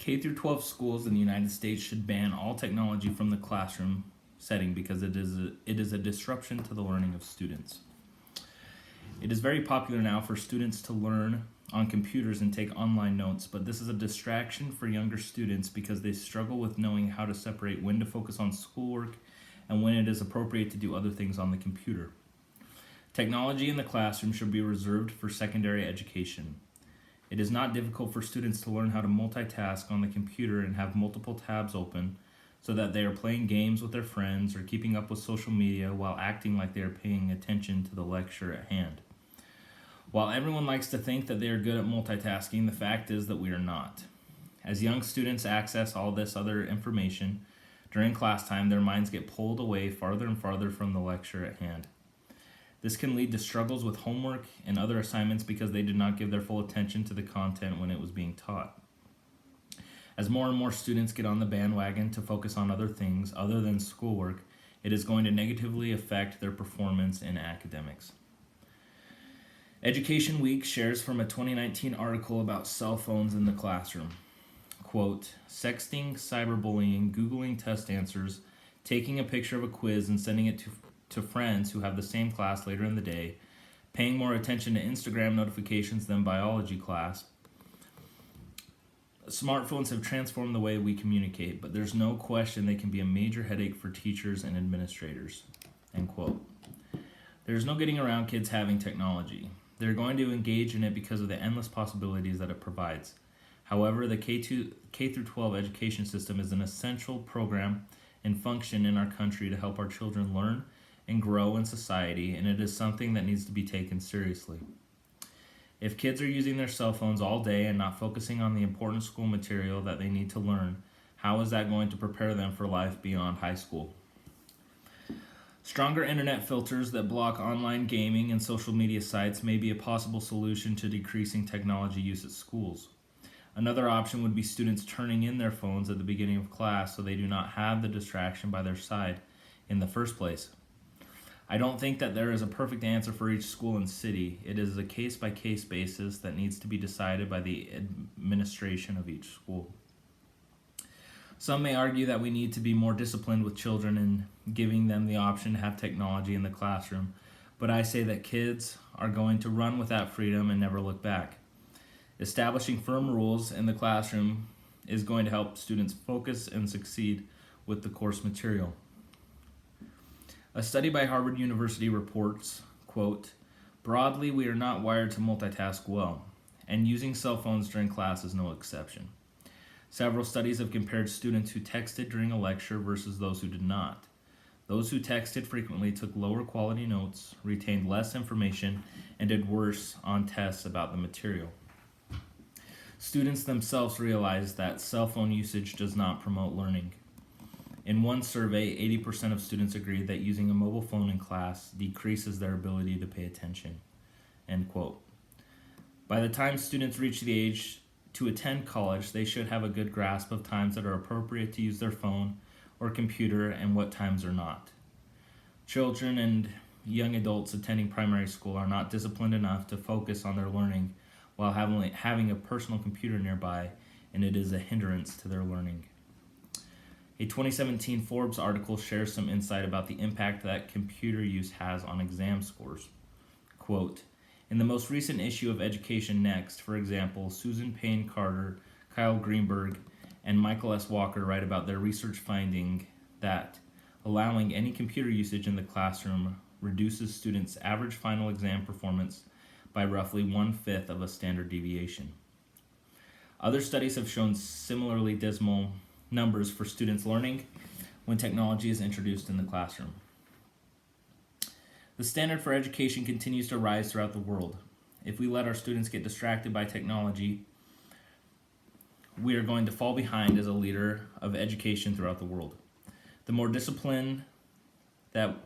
K through 12 schools in the United States should ban all technology from the classroom setting because it is a disruption to the learning of students. It is very popular now for students to learn on computers and take online notes, but this is a distraction for younger students because they struggle with knowing how to separate when to focus on schoolwork and when it is appropriate to do other things on the computer. Technology in the classroom should be reserved for secondary education. It is not difficult for students to learn how to multitask on the computer and have multiple tabs open so that they are playing games with their friends or keeping up with social media while acting like they are paying attention to the lecture at hand. While everyone likes to think that they are good at multitasking, the fact is that we are not. As young students access all this other information during class time, their minds get pulled away farther and farther from the lecture at hand. This can lead to struggles with homework and other assignments because they did not give their full attention to the content when it was being taught. As more and more students get on the bandwagon to focus on other things other than schoolwork, it is going to negatively affect their performance in academics. Education Week shares from a 2019 article about cell phones in the classroom. Quote, sexting, cyberbullying, Googling test answers, taking a picture of a quiz and sending it to friends who have the same class later in the day, paying more attention to Instagram notifications than biology class. Smartphones have transformed the way we communicate, but there's no question they can be a major headache for teachers and administrators. End quote. There's no getting around kids having technology. They're going to engage in it because of the endless possibilities that it provides. However, the K through 12 education system is an essential program and function in our country to help our children learn and grow in society, and it is something that needs to be taken seriously. If kids are using their cell phones all day and not focusing on the important school material that they need to learn, how is that going to prepare them for life beyond high school? Stronger internet filters that block online gaming and social media sites may be a possible solution to decreasing technology use at schools. Another option would be students turning in their phones at the beginning of class so they do not have the distraction by their side in the first place. I don't think that there is a perfect answer for each school and city. It is a case-by-case basis that needs to be decided by the administration of each school. Some may argue that we need to be more disciplined with children and giving them the option to have technology in the classroom, but I say that kids are going to run with that freedom and never look back. Establishing firm rules in the classroom is going to help students focus and succeed with the course material. A study by Harvard University reports, quote, broadly, we are not wired to multitask well, and using cell phones during class is no exception. Several studies have compared students who texted during a lecture versus those who did not. Those who texted frequently took lower quality notes, retained less information, and did worse on tests about the material. Students themselves realized that cell phone usage does not promote learning. In one survey, 80% of students agreed that using a mobile phone in class decreases their ability to pay attention. End quote. By the time students reach the age to attend college, they should have a good grasp of times that are appropriate to use their phone or computer and what times are not. Children and young adults attending primary school are not disciplined enough to focus on their learning while having a personal computer nearby, and it is a hindrance to their learning. A 2017 Forbes article shares some insight about the impact that computer use has on exam scores. Quote, in the most recent issue of Education Next, for example, Susan Payne Carter, Kyle Greenberg, and Michael S. Walker write about their research finding that allowing any computer usage in the classroom reduces students' average final exam performance by roughly 1/5 of a standard deviation. Other studies have shown similarly dismal numbers for students learning when technology is introduced in the classroom. The standard for education continues to rise throughout the world. If we let our students get distracted by technology, we are going to fall behind as a leader of education throughout the world. The more discipline that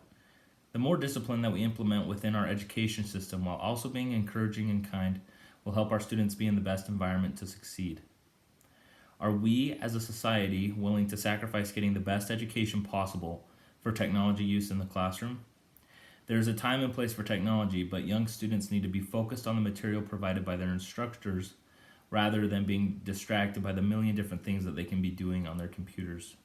we implement within our education system while also being encouraging and kind will help our students be in the best environment to succeed. Are we as a society willing to sacrifice getting the best education possible for technology use in the classroom? There is a time and place for technology, but young students need to be focused on the material provided by their instructors rather than being distracted by the million different things that they can be doing on their computers.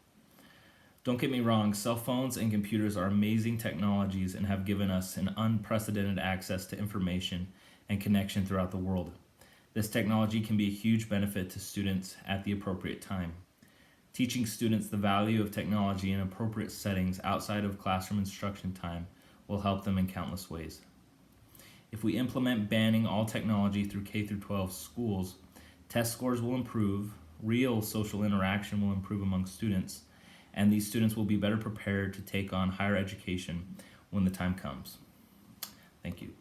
Don't get me wrong, cell phones and computers are amazing technologies and have given us an unprecedented access to information and connection throughout the world. This technology can be a huge benefit to students at the appropriate time. Teaching students the value of technology in appropriate settings outside of classroom instruction time will help them in countless ways. If we implement banning all technology through K-12 schools, test scores will improve, real social interaction will improve among students, and these students will be better prepared to take on higher education when the time comes. Thank you.